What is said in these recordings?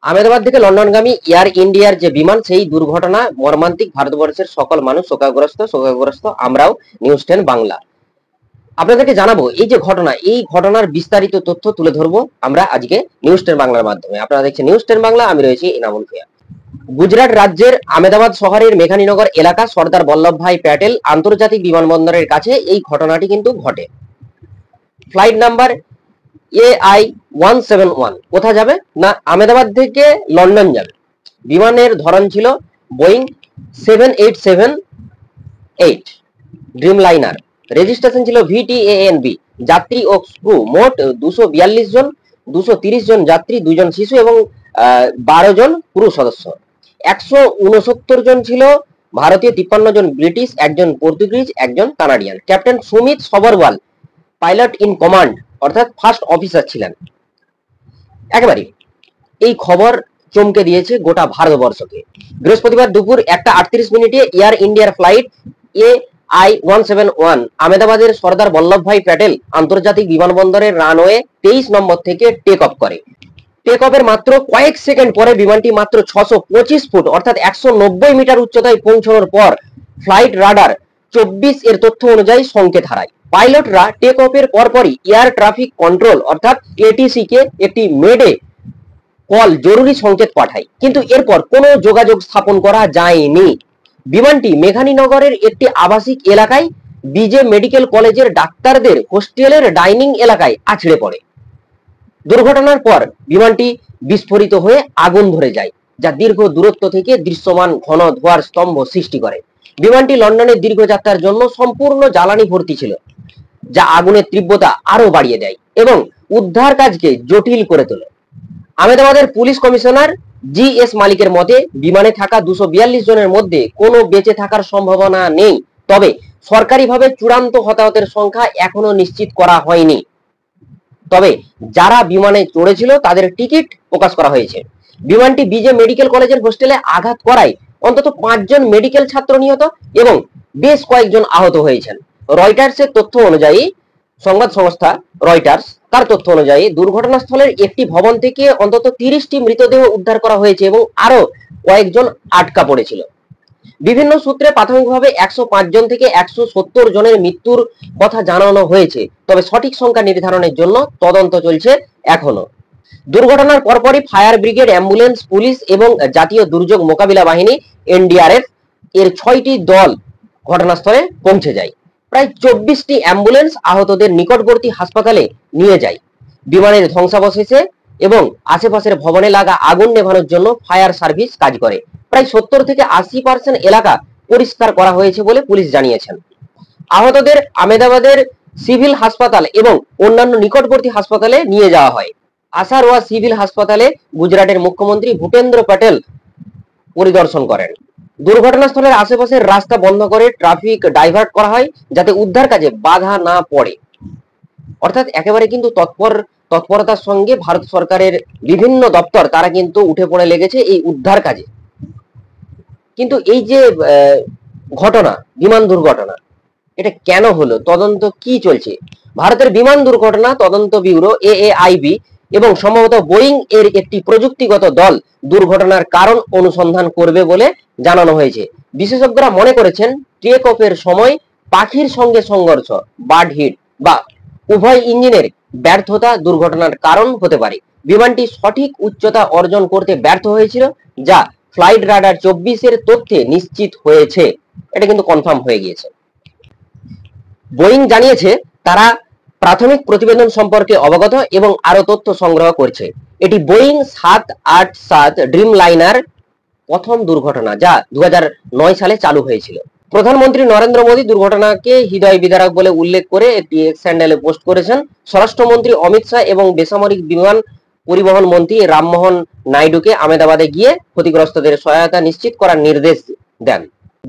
আহমেদাবাদ থেকে লন্ডনগামী এয়ার ইন্ডিয়ার যে বিমান, সেই দুর্ঘটনা মর্মান্তিক। ভারতবর্ষের সকল মানুষ শোকাগ্রস্ত। আমরাও নিউজ 10 বাংলা আপনাদেরকে জানাবো এই যে ঘটনা, এই ঘটনার বিস্তারিত তথ্য তুলে ধরবো আমরা আজকে নিউজ 10 বাংলার মাধ্যমে। আপনারা দেখছেন নিউজ 10 বাংলা, আমি রয়েছি ইনামুল ভূঁইয়া। গুজরাট রাজ্যের আহমেদাবাদ শহরের মেঘানীনগর এলাকা সর্দার বল্লভভাই প্যাটেল আন্তর্জাতিক বিমানবন্দরের কাছে এই ঘটনাটি কিন্তু ঘটে। ফ্লাইট নাম্বার AI-171 কোথা যাবে না আহমেদাবাদ থেকে লন্ডন যাবে। বিমানের ধরন ছিল বোয়িং 7878 ড্রিম লাইনার। রেজিস্ট্রেশন ছিল VTANB। যাত্রী ও ক্রু মোট 242 জন, 230 জন যাত্রী, 2 জন শিশু এবং 12 জন ক্রু সদস্য। 169 জন ছিল ভারতীয়, 53 জন ব্রিটিশ, 1 জন পর্তুগিজ, 1 জন Canadian. Captain Sumit Sabharwal pilot in command অর্থাৎ ফার্স্ট অফিসার ছিলেন। একেবারে এই খবর চমকে দিয়েছে গোটা ভারতবর্ষকে। বৃহস্পতিবার দুপুর 1:38 এয়ার ইন্ডিয়ার ফ্লাইট AI-171 আহমেদাবাদের সর্দার বল্লভভাই প্যাটেল আন্তর্জাতিক বিমানবন্দরের রানওয়ে 23 নম্বর থেকে টেক অফ করে। টেক অফের মাত্র কয়েক সেকেন্ড পরে বিমানটি মাত্র 625 ফুট অর্থাৎ 190 মিটার উচ্চতায় পৌঁছানোর পর ফ্লাইট রাডার 24 এর তথ্য অনুযায়ী সংকেত হারায়। পাইলটরা টেক অফের পরপরই এয়ার ট্রাফিক কন্ট্রোল অর্থাৎ ATC কে একটি মেডে কল জরুরি সংকেত পাঠায়, কিন্তু এরপর কোনো যোগাযোগ স্থাপন করা যায়নি। বিমানটি মেঘানীনগরের একটি আবাসিক এলাকায় বিজে মেডিকেল কলেজের ডাক্তারদের হোস্টেলের ডাইনিং এলাকায় আছড়ে পড়ে। দুর্ঘটনার পর বিমানটি বিস্ফোরিত হয়ে আগুন ধরে যায়, যা দীর্ঘ দূরত্ব থেকে দৃশ্যমান ঘন ধোঁয়ার স্তম্ভ সৃষ্টি করে। বিমানটি লন্ডনের দীর্ঘ যাত্রার জন্য সম্পূর্ণ জ্বালানি ভর্তি ছিল, যা আগুনের তীব্রতা আরো বাড়িয়ে দেয় এবং উদ্ধার কাজকে জটিল করে তোলে। আহমেদাবাদের পুলিশ কমিশনার GS মালিকের মতে বিমানে থাকা 242 জনের মধ্যে কোনো বেঁচে থাকার সম্ভাবনা নেই, তবে সরকারিভাবে চূড়ান্ত হতাহতের সংখ্যা এখনো নিশ্চিত করা হয়নি। তবে যারা বিমানে চড়েছিল তাদের টিকিট প্রকাশ করা হয়েছে। বিমানটি বিজে মেডিকেল কলেজের হোস্টেলে আঘাত করায় অন্তত 5 জন মেডিকেল ছাত্র নিহত এবং বেশ কয়েকজন আহত হয়েছেন। রয়টার্সের তথ্য অনুযায়ী, সংবাদ সংস্থা রয়টার্স তার তথ্য অনুযায়ী দুর্ঘটনাস্থলের একটি ভবন থেকে অন্তত 30টি মৃতদেহ উদ্ধার করা হয়েছে এবং আরো কয়েকজন আটকা পড়েছিল। বিভিন্ন সূত্রে প্রাথমিকভাবে 105 জন থেকে 170 জনের মৃত্যুর কথা জানানো হয়েছে, তবে সঠিক সংখ্যা নির্ধারণের জন্য তদন্ত চলছে এখনো। দুর্ঘটনার পরপরই ফায়ার ব্রিগেড, অ্যাম্বুলেন্স, পুলিশ এবং জাতীয় দুর্যোগ মোকাবিলা বাহিনী NDRF এর 6টি দল ঘটনাস্থলে পৌঁছে যায়। প্রায় 24টি অ্যাম্বুলেন্স আহতদের নিকটবর্তী হাসপাতালে নিয়ে যায়। বিমানের ধ্বংসাবশেষে এবং আশেপাশের ভবনে লাগা আগুন নেভানোর জন্য ফায়ার সার্ভিস কাজ করে। প্রায় 70 থেকে 80% এলাকা পরিষ্কার করা হয়েছে বলে পুলিশ জানিয়েছেন। আহতদের আহমেদাবাদের সিভিল হাসপাতাল এবং অন্যান্য নিকটবর্তী হাসপাতালে নিয়ে যাওয়া হয়। আসারওয়া সিভিল হাসপাতালে গুজরাটের মুখ্যমন্ত্রী ভূপেন্দ্র প্যাটেল পরিদর্শন করেন। দুর্ঘটনাস্থলের আশেপাশের রাস্তা বন্ধ করে ট্রাফিক ডাইভার্ট করা হয় যাতে উদ্ধার কাজে বাধা না পড়ে। অর্থাৎ একেবারে কিন্তু তৎপরতার সঙ্গে ভারত সরকারের বিভিন্ন দপ্তর তারা কিন্তু উঠে পড়ে লেগেছে এই উদ্ধার কাজে। কিন্তু এই যে ঘটনা, বিমান দুর্ঘটনা, এটা কেন হলো, তদন্ত কি চলছে? ভারতের বিমান দুর্ঘটনা তদন্ত ব্যুরো AAIB এবং সম্ভবত বোয়িং এর একটি প্রযুক্তিগত দল দুর্ঘটনার কারণ অনুসন্ধান করবে বলে জানানো হয়েছে। বিশেষজ্ঞরা মনে করেছেন টেক অফের সময় পাখির সঙ্গে সংঘর্ষ, বার্ড হিট বা উভয় ইঞ্জিনের ব্যর্থতা দুর্ঘটনার কারণ হতে পারে। বিমানটি সঠিক উচ্চতা অর্জন করতে ব্যর্থ হয়েছিল, যা ফ্লাইট রাডার 24 এর তথ্যে নিশ্চিত হয়েছে। এটা কিন্তু কনফার্ম হয়ে গিয়েছে। বোয়িং জানিয়েছে তারা প্রাথমিক প্রতিবেদন সম্পর্কে অবগত এবং আরো তথ্য সংগ্রহ করছে। এটি বোয়িং 787 ড্রিম লাইনার প্রথম দুর্ঘটনা, যা 2009 সালে চালু হয়েছিল। প্রধানমন্ত্রী নরেন্দ্র মোদী দুর্ঘটনাকে হৃদয় বিদারক বলে উল্লেখ করে একটি এক্স হ্যান্ডেলে পোস্ট করেছেন। স্বরাষ্ট্রমন্ত্রী অমিত শাহ এবং বেসামরিক বিমান পরিবহন মন্ত্রী রামমোহন নাইডুকে আহমেদাবাদে গিয়ে ক্ষতিগ্রস্তদের সহায়তা নিশ্চিত করার নির্দেশ দেন।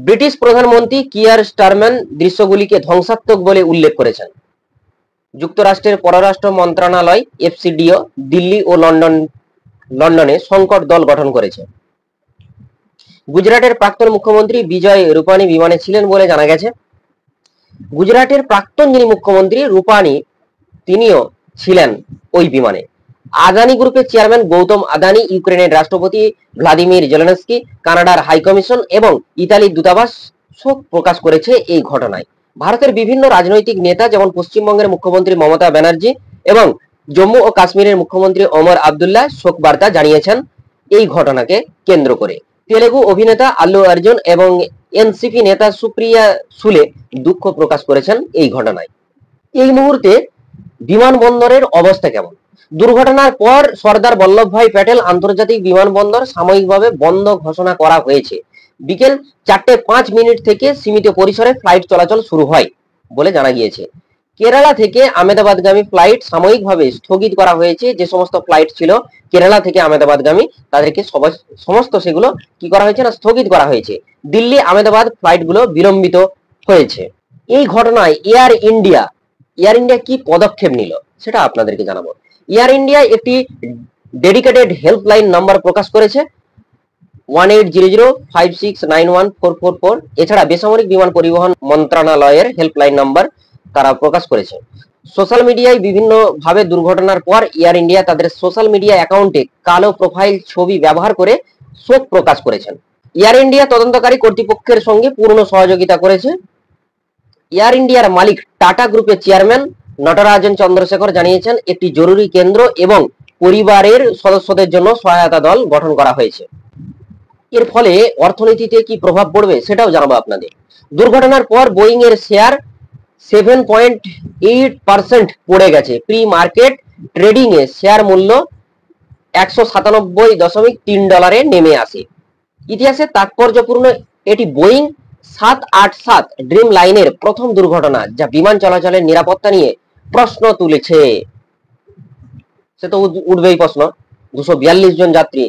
ব্রিটিশ প্রধানমন্ত্রী কিয়ার স্টারম্যান দৃশ্যগুলিকে ধ্বংসাত্মক বলে উল্লেখ করেছেন। যুক্তরাষ্ট্রের পররাষ্ট্র মন্ত্রণালয় FCDO দিল্লি ও লন্ডনে সংকট দল গঠন করেছে। গুজরাটের প্রাক্তন মুখ্যমন্ত্রী বিজয় রূপানি বিমানে ছিলেন বলে জানা গেছে। গুজরাটের প্রাক্তন যিনি মুখ্যমন্ত্রী রূপানি, তিনিও ছিলেন ওই বিমানে। আদানি গ্রুপের চেয়ারম্যান গৌতম আদানি, ইউক্রেনের রাষ্ট্রপতি ভ্লাদিমির জেলেনস্কি, কানাডার হাইকমিশন এবং ইতালির দূতাবাস শোক প্রকাশ করেছে এই ঘটনায়। ভারতের বিভিন্ন রাজনৈতিক নেতা যেমন পশ্চিমবঙ্গের মুখ্যমন্ত্রী মমতা ব্যানার্জি এবং জম্মু ও কাশ্মীরের মুখ্যমন্ত্রী ওমর আব্দুল্লাহ শোক বার্তা জানিয়েছেন এই ঘটনাকে কেন্দ্র করে। তেলেগু অভিনেতা আল্লু অর্জুন এবং এনসিপি নেতা সুপ্রিয়া সুলে দুঃখ প্রকাশ করেছেন এই ঘটনায়। এই মুহূর্তে বিমানবন্দরের অবস্থা কেমন? দুর্ঘটনার পর সর্দার বল্লভভাই প্যাটেল আন্তর্জাতিক বিমানবন্দর সাময়িকভাবে বন্ধ ঘোষণা করা হয়েছে। বিকেল 4:05 থেকে সীমিত পরিসরে ফ্লাইট চলাচল শুরু হয় বলে জানা গিয়েছে। কেরালা থেকে আহমেদাবাদগামী ফ্লাইট সাময়িকভাবে স্থগিত করা হয়েছে। যে সমস্ত ফ্লাইট ছিল কেরালা থেকে আহমেদাবাদগামী, তাদেরকে সমস্ত সেগুলো কি করা হয়েছে না স্থগিত করা হয়েছে। দিল্লি আহমেদাবাদ ফ্লাইটগুলো বিলম্বিত হয়েছে। এই ঘটনায় এয়ার ইন্ডিয়া কি পদক্ষেপ নিল সেটা আপনাদেরকে জানাবো। এয়ার ইন্ডিয়া একটি ডেডিকেটেড হেল্পলাইন নাম্বার প্রকাশ করেছে 180056914444। এছাড়া বেসামরিক বিমান পরিবহন মন্ত্রণালয়ের হেল্পলাইন নাম্বার তারা প্রকাশ করেছে। সোশ্যাল মিডিয়ায় বিভিন্ন ভাবে দুর্ঘটনার পর এয়ার ইন্ডিয়া তাদের সোশ্যাল মিডিয়া অ্যাকাউন্টে কালো প্রোফাইল ছবি ব্যবহার করে শোক প্রকাশ করেছেন। এয়ার ইন্ডিয়া তদন্তকারী কর্তৃপক্ষের সঙ্গে পূর্ণ সহযোগিতা করেছে। এয়ার ইন্ডিয়ার মালিক টাটা গ্রুপের চেয়ারম্যান নটরাজন চন্দ্রশেখর জানিয়েছেন একটি জরুরি কেন্দ্র এবং পরিবারের সদস্যদের জন্য সহায়তা দল গঠন করা হয়েছে। এর ফলে অর্থনীতিতে কি প্রভাব পড়বে সেটাও জানাবো আপনাদের। দুর্ঘটনার পর বোয়িং এর শেয়ার 7.8% পড়ে গেছে। প্রি মার্কেট ট্রেডিং এ শেয়ার মূল্য $197.3 নেমে আসে। ইতিহাসে তাৎপর্যপূর্ণ এটি বোয়িং 787 ড্রিম লাইনের প্রথম দুর্ঘটনা, যা বিমান চলাচলের নিরাপত্তা নিয়ে প্রশ্ন তুলেছে। সে তো উঠবেই প্রশ্ন। 242 জন যাত্রী।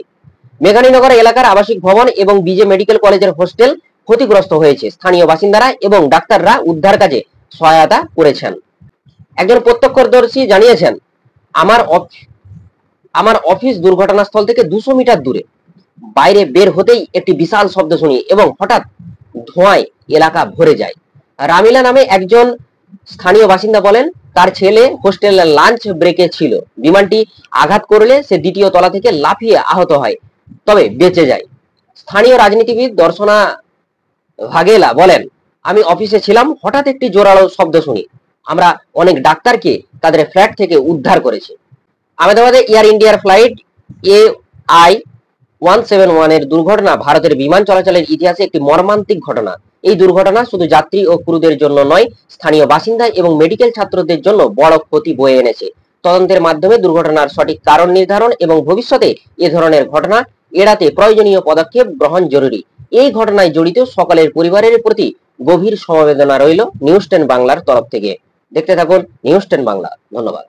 মেঘানীনগর এলাকার আবাসিক ভবন এবং বিজে মেডিকেল কলেজের হোস্টেল ক্ষতিগ্রস্ত হয়েছে। স্থানীয় বাসিন্দারা এবং ডাক্তাররা উদ্ধার কাজে সহায়তা করেছেন। একজন প্রত্যক্ষদর্শী জানিয়েছেন, আমার অফিস দুর্ঘটনাস্থল থেকে 200 মিটার দূরে। বাইরে বের হতেই একটি বিশাল শব্দ শুনি এবং হঠাৎ ধোঁয়ায় এলাকা ভরে যায়। রামিলা নামে একজন স্থানীয় বাসিন্দা বলেন, তার ছেলে হোস্টেলের লাঞ্চ ব্রেকে ছিল। বিমানটি আঘাত করলে সে দ্বিতীয় তলা থেকে লাফিয়ে আহত হয়, তবে বেঁচে যায়। স্থানীয় রাজনীতিবিদ দর্শনা ভাগেলা বলেন, আমি অফিসে ছিলাম, হঠাৎ একটি জোরালো শব্দ শুনি। আমরা অনেক ডাক্তারকে তাদের ফ্ল্যাট থেকে উদ্ধার করেছি। আহমেদাবাদে এয়ার ইন্ডিয়ার ফ্লাইট AI-171 এর দুর্ঘটনা ভারতের বিমান চলাচলের ইতিহাসে একটি মর্মান্তিক ঘটনা। এই দুর্ঘটনা শুধু যাত্রী ও ক্রুদের জন্য নয়, স্থানীয় বাসিন্দা এবং মেডিকেল ছাত্রদের জন্য বড় ক্ষতি বয়ে এনেছে। তদন্তের মাধ্যমে দুর্ঘটনার সঠিক কারণ নির্ধারণ এবং ভবিষ্যতে এ ধরনের ঘটনা এড়াতে প্রয়োজনীয় পদক্ষেপ গ্রহণ জরুরি। এই ঘটনায় জড়িত সকলের পরিবারের প্রতি গভীর সমবেদনা রইল নিউজ 10 বাংলার তরফ থেকে। দেখতে থাকুন নিউজ 10 বাংলা। ধন্যবাদ।